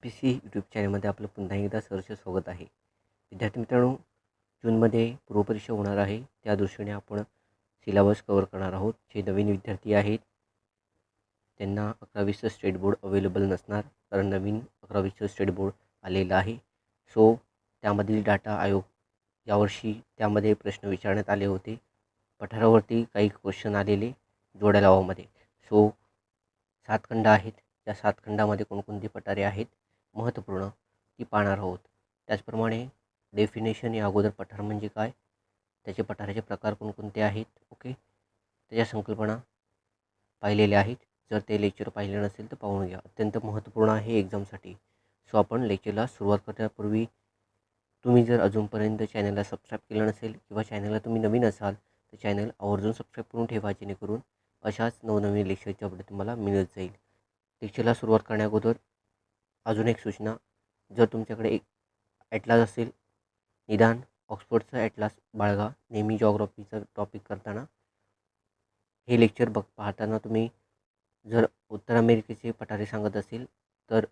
PC YouTube चॅनलमध्ये आपलं पुन्हा एकदा सहर्ष स्वागत आहे. विद्यार्थी मित्रांनो, जूनमध्ये पूर्वपरीक्षा होणार आहे. त्या दृष्टीने आपण सिलेबस कव्हर करणार आहोत. जे नवीन विद्यार्थी आहेत त्यांना 11वीचं स्टेट बोर्ड अवेलेबल नसणार, कारण नवीन 11वीचं स्टेट बोर्ड आलेलं आहे. सो त्यामधील डाटा आयोग यावर्षी त्यामध्ये प्रश्न विचारण्यात आले होते. पठारावरती काही क्वेश्चन आलेले जोड्या लावामध्ये. सो 7 खंड आहेत. त्या 7 खंडामध्ये कोणकोणती पठारे आहेत महत्त्वपूर्ण ती पाहणार आहोत. त्याचप्रमाणे डेफिनेशन या अगोदर पठार म्हणजे काय, त्याचे पठाराचे प्रकार कोणकोणते आहेत, ओके, त्याच्या संकल्पना पाहिलेल्या आहेत. जर ते लेक्चर पाहिले नसेल तर पाहून घ्या, अत्यंत महत्त्वपूर्ण आहे एक्झामसाठी. सो आपण लेक्चरला सुरुवात करण्यापूर्वी तुम्ही जर अजूनपर्यंत चॅनलला सबस्क्राईब केलं नसेल किंवा चॅनलला तुम्ही नवीन असाल तर चॅनल आवर्जून सबस्क्राईब करून ठेवा, जेणेकरून अशाच नवनवीन लेक्चरची अपडेट तुम्हाला मिळत जाईल. लेक्चरला सुरुवात करण्याअगोदर अजून एक सूचना, जर तुमच्याकडे एक ॲटलास असेल, निदान ऑक्सफोर्डचा ॲटलास बाळगा. नेहमी जॉग्राफीचं टॉपिक करताना हे लेक्चर पाहताना तुम्ही जर उत्तर अमेरिकेचे पठारे सांगत असेल तर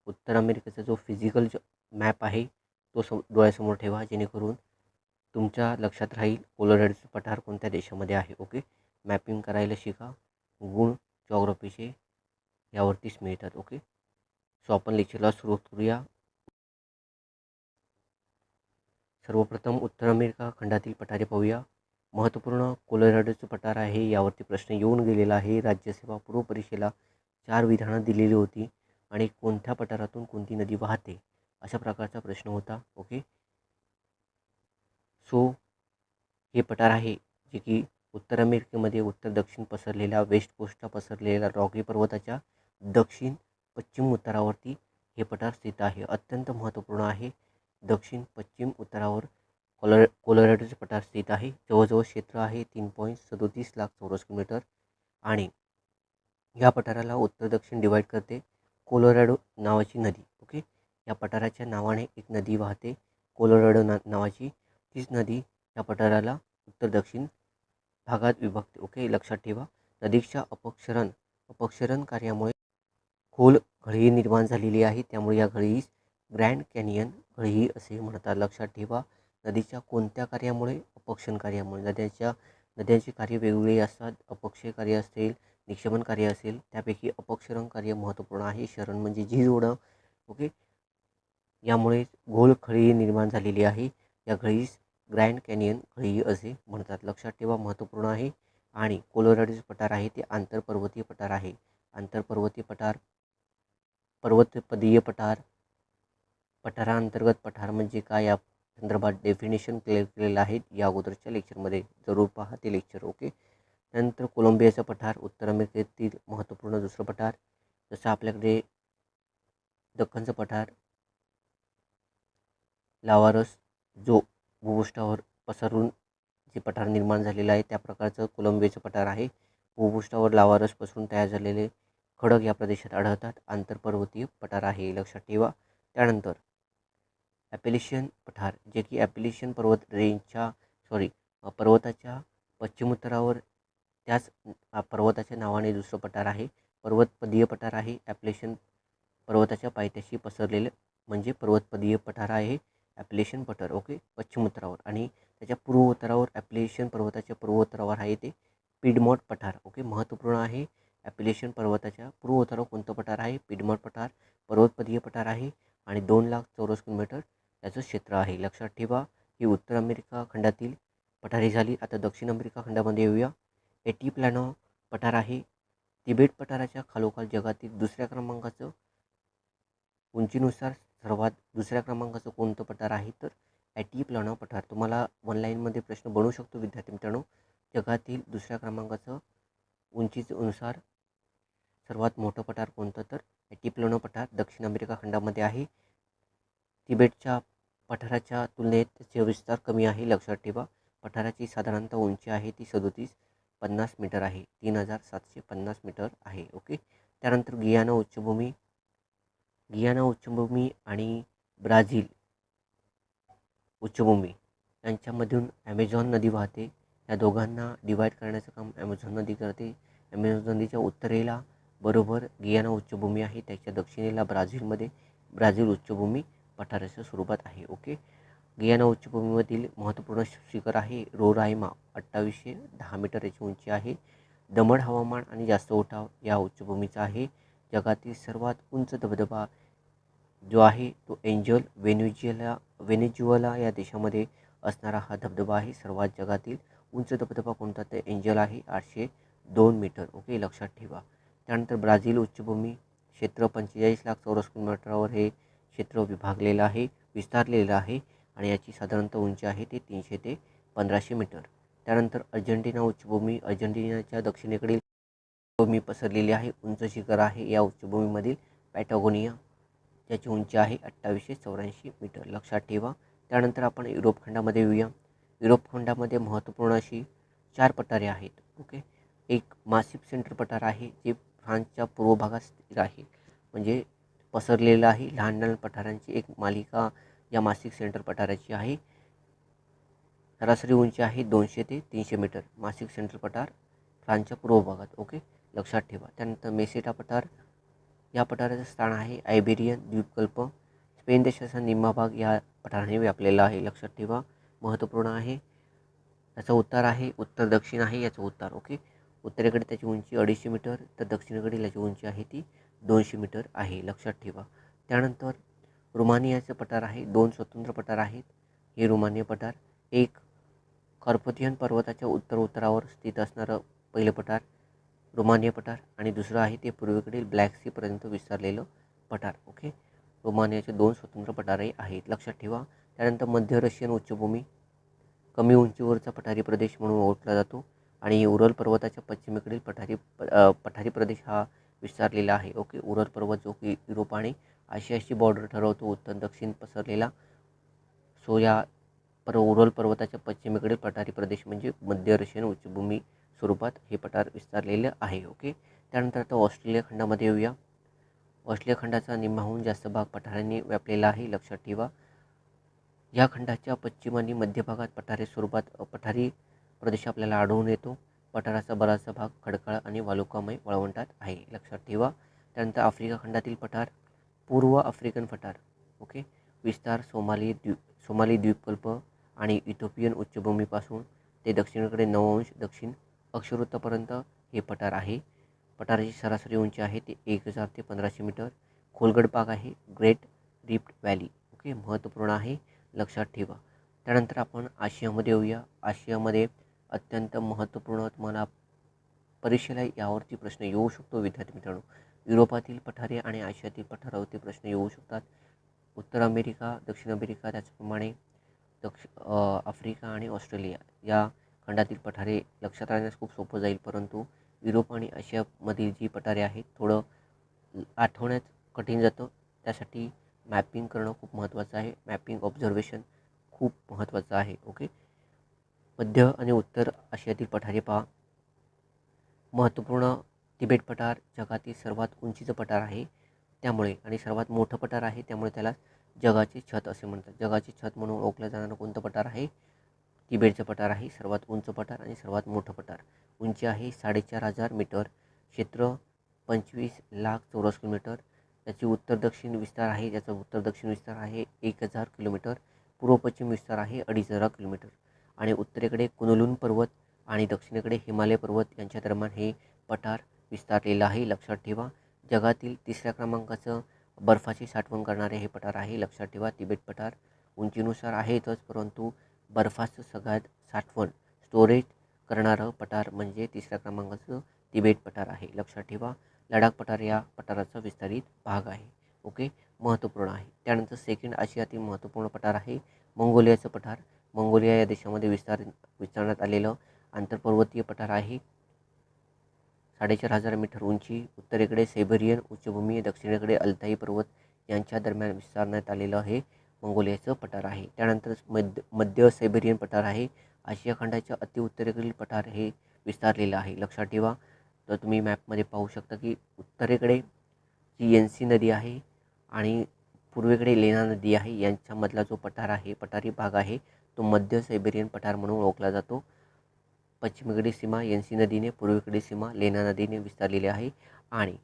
उत्तर अमेरिकेचा जो फिजिकल मॅप आहे तो डोळ्यासमोर ठेवा, जेणेकरून तुमच्या लक्षात राहील कोलोरॅडोचं पठार कोणत्या देशामध्ये आहे. ओके, मॅपिंग करायला शिका. गुण जॉग्राफीचे यावरतीच मिळतात. ओके, सो आपण लेक्चरला सुरुवात करूया. सर्वप्रथम उत्तर अमेरिका खंडातील पठारे पाहूया. महत्त्वपूर्ण कोलोरॅडोचं पठार आहे, यावरती प्रश्न येऊन गेलेला आहे. राज्यसेवा पूर्व परीक्षेला 4 विधानं दिलेली होती आणि कोणत्या पठारातून कोणती नदी वाहते अशा प्रकारचा प्रश्न होता. ओके, सो हे पठार आहे जे की उत्तर अमेरिकेमध्ये उत्तर दक्षिण पसरलेल्या वेस्ट कोस्टला पसरलेल्या रॉकी पर्वताच्या दक्षिण पश्चिम उत्तरावरती हे पठार स्थित आहे. अत्यंत महत्त्वपूर्ण आहे. दक्षिण पश्चिम उत्तरावर कोलोरॅडोचे पठार स्थित आहे. जवळजवळ क्षेत्र आहे 3.37 लाख चौरस किलोमीटर आणि या पठाराला उत्तर दक्षिण डिवाईड करते कोलोरॅडो नावाची नदी. ओके, या पठाराच्या नावाने एक नदी वाहते कोलोरॅडो नावाची. तीच नदी या पठाराला उत्तर दक्षिण भागात विभागते. ओके, लक्षात ठेवा. नदीच्या अपक्षरण कार्यामुळे खोल घळई निर्माण झालेली आहे, त्यामुळे या घळईस ग्रँड कॅनियन घळई असे म्हणतात. लक्षात ठेवा. नदीच्या कोणत्या कार्यामुळे? अपक्षण कार्यामुळे. नद्यांची कार्य वेगवेगळी असतात. अपक्षय कार्य असेल, निक्षेपण कार्य असेल, त्यापैकी अपक्षरण कार्य महत्त्वपूर्ण आहे. शरण म्हणजे झीज होणं. ओके, यामुळे घोल घळई निर्माण झालेली आहे. या घळईस ग्रँड कॅनियन घळई असे म्हणतात. लक्षात ठेवा, महत्त्वपूर्ण आहे. आणि कोलोरॅडोचे पठार आहे ते आंतरपर्वतीय पठार आहे. आंतरपर्वतीय पठार, पर्वतपदीय पठार, पठारांतर्गत पठार म्हणजे काय या संदर्भात डेफिनेशन क्लिअर केलेलं आहे या अगोदरच्या लेक्चरमध्ये. जरूर पहा ते लेक्चर. ओके, त्यानंतर कोलंबियाचा पठार, उत्तर अमेरिकेतील महत्त्वपूर्ण दुसरं पठार. जसं आपल्याकडे दख्खनचं पठार, लावारस जो भूपृष्ठावर पसरून जे पठार निर्माण झालेलं आहे त्या प्रकारचं कोलंबियाचं पठार आहे. भूपृष्ठावर लावारस पसरून तयार झालेले खडक या प्रदेशात आढळतात. आंतरपर्वतीय पठार आहे, लक्षात ठेवा. त्यानंतर ॲपेलिशियन पठार, जे की ॲपेलिशियन पर्वताच्या पश्चिम उत्तरावर त्याच पर्वताच्या नावाने दुसरं पठार आहे. पर्वतपदीय पठार आहे. ॲपेलिशियन पर्वताच्या पायथ्याशी पसरलेलं म्हणजे पर्वतपदीय पठार आहे ॲपेलिशियन पठार. ओके, पश्चिम उत्तरावर. आणि त्याच्या पूर्व उत्तरावर ॲपेलिशियन पर्वताच्या पूर्व उत्तरावर आहे ते पिडमॉन्ट पठार. ओके, महत्त्वपूर्ण आहे. ॲपेलिशियन पर्वताच्या पूर्व उत्तरावर कोणतं पठार आहे? पिडमॉन्ट पठार. पर्वतपदीय पठार आहे आणि 2 लाख चौरस किलोमीटर त्याचं क्षेत्र आहे. लक्षात ठेवा. ही उत्तर अमेरिका खंडातील पठारे झाली. आता दक्षिण अमेरिका खंडामध्ये येऊया. एटिप्लानो पठार आहे. तिबेट पठाराच्या खालोखाल जगातील दुसऱ्या क्रमांकाचं उंचीनुसार सर्वात दुसऱ्या क्रमांकाचं कोणतं पठार आहे? तर एटिप्लानो पठार. तुम्हाला ऑनलाईनमध्ये प्रश्न बनवू शकतो विद्यार्थी मित्रांनो. जगातील दुसऱ्या क्रमांकाचं उंचीनुसार सर्वात मोठं पठार कोणतं? तर एटिप्लानो पठार दक्षिण अमेरिका खंडामध्ये आहे. तिबेटच्या पठाराच्या तुलनेत त्याचे विस्तार कमी आहे. लक्षात ठेवा. पठाराची साधारणतः उंची आहे ती 3750 मीटर आहे. 3750 मीटर आहे. ओके, त्यानंतर गियाना उच्चभूमी आणि ब्राझील उच्चभूमी यांच्यामधून ॲमेझॉन नदी वाहते. या दोघांना डिवाईड करण्याचं काम ॲमेझॉन नदी करते. ॲमेझॉन नदीच्या उत्तरेला बरोबर गियाना उच्चभूमी आहे, त्याच्या दक्षिणेला ब्राझीलमध्ये ब्राझील उच्चभूमी पठाराच्या स्वरूपात आहे. ओके. गियाना उच्चभूमीमधील महत्त्वपूर्ण शिखर आहे रोराईमा, 2810 मीटर याची उंची आहे. दमट हवामान आणि जास्त उठाव या उच्चभूमीचा आहे. जगातील सर्वात उंच धबधबा जो आहे तो एंजल व्हेनेझुएला या देशामध्ये असणारा हा धबधबा आहे. सर्वात जगातील उंच धबधबा कोणता, तर एंजल आहे, 802 मीटर. ओके, लक्षात ठेवा. त्यानंतर ब्राझील उच्चभूमी क्षेत्र 45 लाख चौरस किलोमीटरवर हे क्षेत्र विभागलेलं आहे, विस्तारलेलं आहे आणि याची साधारणतः उंची आहे ते 300 ते 1500 मीटर. त्यानंतर अर्जेंटिना उच्चभूमी, अर्जेंटिनाच्या दक्षिणेकडील भूमी पसरलेली आहे. उंच शिखर आहे या उच्चभूमीमधील पॅटागोनिया, ज्याची उंची आहे 2884 मीटर. लक्षात ठेवा. त्यानंतर आपण युरोप खंडामध्ये येऊया. युरोप खंडामध्ये महत्त्वपूर्ण अशी 4 पठारे आहेत. ओके. एक मासिफ सेंटर पठार आहे, जे फ्रान्सच्या पूर्व भागात स्थित आहे, म्हणजे पसरलेलं आहे. लहान लहान पठारांची एक मालिका या मासिक सेंटर पठाराची आहे. सरासरी उंची आहे 200 ते 300 मीटर. मासिक सेंटर पठार फ्रान्सच्या पूर्व भागात. ओके, लक्षात ठेवा. त्यानंतर मेसेटा पठार, या पठाराचं स्थान आहे आयबेरियन द्वीपकल्प. स्पेन देशाचा निम्मा भाग या पठाराने व्यापलेला आहे. लक्षात ठेवा, महत्त्वपूर्ण आहे. याचा उतार आहे उत्तर दक्षिण आहे याचा उतार. ओके. उत्तरेकडे त्याची उंची 250 मीटर, तर दक्षिणेकडील याची उंची आहे ती 200 मीटर आहे. लक्षात ठेवा. त्यानंतर रुमानियाचं पठार आहे. 2 स्वतंत्र पठार आहेत. हे रुमानिया पठार, एक कार्पथियन पर्वताच्या उत्तरावर स्थित असणारं पहिलं पठार रोमानिया पठार आणि दुसरं आहे ते पूर्वेकडील ब्लॅक सीपर्यंत विस्तारलेलं पठार. ओके. रोमानियाचे 2 स्वतंत्र पठारही आहेत. लक्षात ठेवा. त्यानंतर मध्य रशियन उच्चभूमी, कमी उंचीवरचा पठारी प्रदेश म्हणून ओळखला जातो आणि उरल पर्वताच्या पश्चिमेकडील पठारी प्रदेश हा विस्तारलेला आहे. ओके. उरल पर्वत जो की युरोप आणि आशियाची बॉर्डर ठरवतो, उत्तर दक्षिण पसरलेला. सो या उरल पर्वताच्या पश्चिमेकडील पठारी प्रदेश म्हणजे मध्य रशियन उच्चभूमी स्वरूपात हे पठार विस्तारलेलं आहे. ओके. त्यानंतर आता ऑस्ट्रेलिया खंडामध्ये येऊया. ऑस्ट्रेलिया खंडाचा निम्माहून जास्त भाग पठारांनी व्यापलेला आहे. लक्षात ठेवा. या खंडाच्या पश्चिम आणि मध्य भागात पठारी प्रदेश आपल्याला आढळून येतो. पठाराचा बराचसा भाग खडकाळ आणि वालुकामय वाळवंटात आहे. लक्षात ठेवा. त्यानंतर आफ्रिका खंडातील पठार, पूर्व आफ्रिकन पठार. ओके. विस्तार सोमाली द्वीपकल्प आणि इथिओपियन उच्चभूमीपासून ते दक्षिणेकडे 9 अंश दक्षिण अक्षवृत्तापर्यंत हे पठार आहे. पठाराची सरासरी उंची आहे ते 1000 ते 1500 मीटर. खोलगट भाग आहे ग्रेट रिफ्ट व्हॅली. ओके, महत्त्वपूर्ण आहे. लक्षात ठेवा. त्यानंतर आपण आशियामध्ये येऊया. आशियामध्ये अत्यंत महत्त्वपूर्ण, तुम्हाला परीक्षेला यावरती प्रश्न येऊ शकतो विद्यार्थी मित्रांनो. युरोपातील पठारे आणि आशियातील पठारावरती प्रश्न येऊ शकतात. उत्तर अमेरिका, दक्षिण अमेरिका, त्याचप्रमाणे आफ्रिका आणि ऑस्ट्रेलिया या खंडातील पठारे लक्षात राहण्यास खूप सोपं जाईल, परंतु युरोप आणि आशियामधील जी पठारे आहेत थोडं आठवण्यात कठीण जातं. त्यासाठी मॅपिंग करणं खूप महत्त्वाचं आहे. मॅपिंग ऑब्झर्वेशन खूप महत्त्वाचं आहे. ओके. मध्य आणि उत्तर आशियातील पठारे पहा. महत्त्वपूर्ण तिबेट पठार जगातील सर्वात उंचीचं पठार आहे, त्यामुळे आणि सर्वात मोठं पठार आहे, त्यामुळे त्याला जगाचे छत असे म्हणतात. जगाचे छत म्हणून ओळखलं जाणारं कोणतं पठार आहे? तिबेटचं पठार आहे. सर्वात उंच पठार आणि सर्वात मोठं पठार. उंची आहे 4500 मीटर. क्षेत्र 25 लाख चौरस किलोमीटर. त्याची उत्तर दक्षिण विस्तार आहे, ज्याचा उत्तर दक्षिण विस्तार आहे 1000 किलोमीटर. पूर्व पश्चिम विस्तार आहे 2500 किलोमीटर आणि उत्तरेकडे कुनलून पर्वत आणि दक्षिणेकडे हिमालय पर्वत यांच्या दरम्यान हे पठार विस्तारलेलं आहे. लक्षात ठेवा. जगातील 3ऱ्या क्रमांकाचं बर्फाची साठवण करणारे हे पठार आहे. लक्षात ठेवा. तिबेट पठार उंचीनुसार आहेतच, परंतु बर्फाचं सगळ्यात साठवण स्टोरेज करणारं पठार म्हणजे 3ऱ्या क्रमांकाचं तिबेट पठार आहे. लक्षात ठेवा. लडाख पठार या पठाराचा विस्तारित भाग आहे. ओके, महत्त्वपूर्ण आहे. त्यानंतर सेकंड आशियातील महत्त्वपूर्ण पठार आहे मंगोलियाचं पठार. मंगोलिया या देशामध्ये विस्तारण्यात आलेलं आंतरपर्वतीय पठार आहे. 4500 मीटर उंची. उत्तरेकडे सायबेरियन उच्चभूमी, दक्षिणेकडे अल्ताई पर्वत यांच्या दरम्यान विस्तारण्यात आलेलं हे मंगोलियाचं पठार आहे. त्यानंतर मध्य सायबेरियन पठार आहे. आशिया खंडाच्या अतिउत्तरेकडील पठार हे विस्तारलेलं आहे. लक्षात ठेवा. तर तुम्ही मॅपमध्ये पाहू शकता की उत्तरेकडे जी येन्सी नदी आहे आणि पूर्वेकडे लेना नदी आहे, यांच्यामधला जो पठार आहे, पठारी भाग आहे, तो मध्य सायबेरियन पठार म्हणून ओळखला जातो. पश्चिमेकडील सीमा येन्सी नदीने, पूर्वेकडील सीमा लेना नदीने विस्तारलेली आहे आणि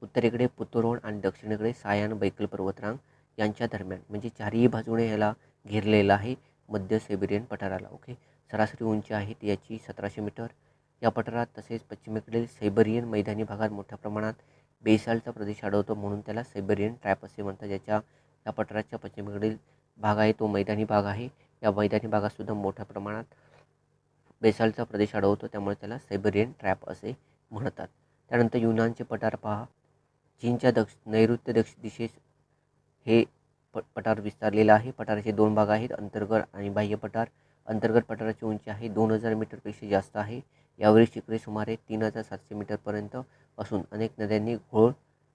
उत्तरेकडे पुतोरोन आणि दक्षिणेकडे सायान बैकल पर्वतरांग यांच्या दरम्यान म्हणजे चारही बाजूने याला घेरलेला आहे मध्य सायबेरियन पठाराला. ओके. सरासरी उंची आहे ती याची 1700 मीटर. या पठारात तसेच पश्चिमेकडील सायबेरियन मैदानी भागात मोठ्या प्रमाणात बेसाल्टचा प्रदेश आढळतो, म्हणून त्याला सायबेरियन ट्रॅप असे म्हणतात. या पठाराच्या पश्चिमेकडील भाग आहे तो मैदानी भाग आहे. या मैदानी भागात सुद्धा मोठ्या प्रमाणात बेसाल्टचा प्रदेश आढळतो, त्यामुळे त्याला सायबेरियन ट्रॅप असे म्हणतात. त्यानंतर युनानचे पठार पहा. चीनच्या नैऋत्य दिशेस हे पठार विस्तारलेलं आहे. पठाराचे 2 भाग आहेत, अंतर्गत आणि बाह्य पठार. अंतर्गत पठाराची उंची आहे 2000 मीटरपेक्षा जास्त आहे. यावरील शिखरे सुमारे 3700 मीटरपर्यंत असून अनेक नद्यांनी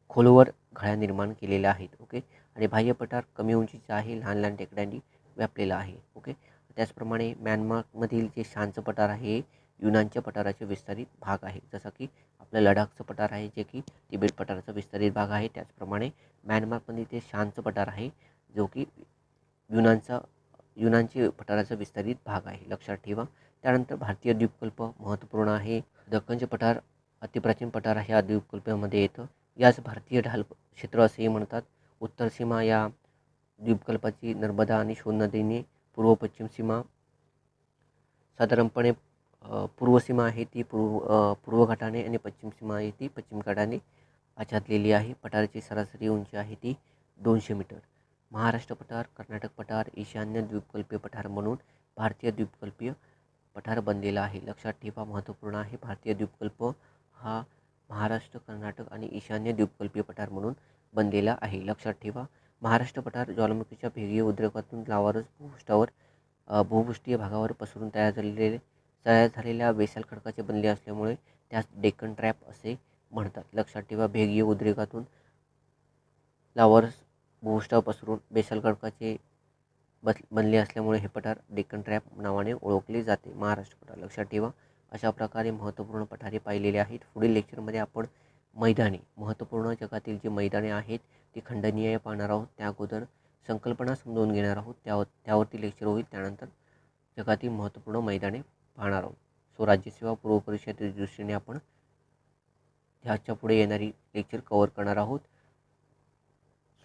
खोलवर घळ्या निर्माण केलेल्या आहेत. ओके. आणि बाह्य पठार कमी उंचीचे आहे, लहान लहान टेकड्यांनी व्यापलेला आहे. ओके. त्याचप्रमाणे म्यानमारमधील जे शांचं पठार आहे युनानच्या पठाराचे विस्तारित भाग आहे. जसं की आपलं लडाखचं पठार आहे जे की तिबेट पठाराचा विस्तारित भाग आहे. त्याचप्रमाणे म्यानमारमध्ये ते शांचं पठार आहे जो की युनानचे पठाराचा विस्तारित भाग आहे, लक्षात ठेवा. त्यानंतर भारतीय द्वीपकल्प महत्त्वपूर्ण आहे. दख्खनचे पठार अतिप्राचीन पठार ह्या द्वीपकल्पामध्ये येतं. याच भारतीय ढाल क्षेत्र असेही म्हणतात. उत्तर सीमा या द्वीपकल्पाची नर्मदा आणि शोण नदीने, पूर्व-पश्चिम सीमा साधारणपणे पूर्व सीमा आहे ती पूर्व घाटाने आणि पश्चिम सीमा आहे ती पश्चिम घाटाने आच्छादलेली आहे. पठाराची सरासरी उंची आहे ती 200 मीटर. महाराष्ट्र पठार, कर्नाटक पठार, ईशान्य द्वीपकल्पीय पठार म्हणून भारतीय द्वीपकल्पीय पठार बनलेला आहे. लक्षात ठेवा, महत्त्वपूर्ण आहे. भारतीय द्वीपकल्प हा महाराष्ट्र, कर्नाटक आणि ईशान्य द्वीपकल्पीय पठार म्हणून बनलेला आहे. लक्षात ठेवा. महाराष्ट्र पठार ज्वालामुखीच्या भेगीय उद्रेकातून लावारस भूपृष्ठीय भागावर पसरून तयार झालेल्या बेसाल्ट खडकाचे बनले असल्यामुळे त्यास डेक्कन ट्रॅप असे म्हणतात. लक्षात ठेवा, भेगीय उद्रेकातून लावारस भूपृष्ठावर पसरून बेसाल्ट खडकाचे बनले असल्यामुळे हे पठार डेक्कन ट्रॅप नावाने ओळखले जाते. महाराष्ट्र पठार लक्षात ठेवा. अशा प्रकारे महत्त्वपूर्ण पठारे पाहिलेले आहेत. पुढील लेक्चरमध्ये आपण मैदाने, महत्त्वपूर्ण जगातील जी मैदाने आहेत ती खंडनीय पाहणार आहोत. त्या अगोदर संकल्पना समजून घेणार आहोत, त्यावरती लेक्चर होईल. त्यानंतर जगातील महत्त्वपूर्ण मैदाने पाहणार आहोत. सो राज्यसेवा पूर्व परीक्षेच्या दृष्टीने आपण ह्याच्या पुढे येणारी लेक्चर कव्हर करणार आहोत.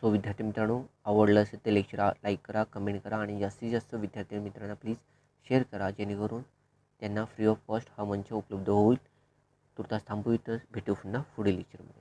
सो विद्यार्थी मित्रांनो, आवडलं असेल तर लेक्चर लाईक करा, कमेंट करा आणि जास्तीत जास्त विद्यार्थी मित्रांना प्लीज शेअर करा, जेणेकरून त्यांना फ्री ऑफ कॉस्ट हा मंच उपलब्ध होईल. तुर्तास थांबू, इथं भेटू पुन्हा पुढील लेक्चरमध्ये.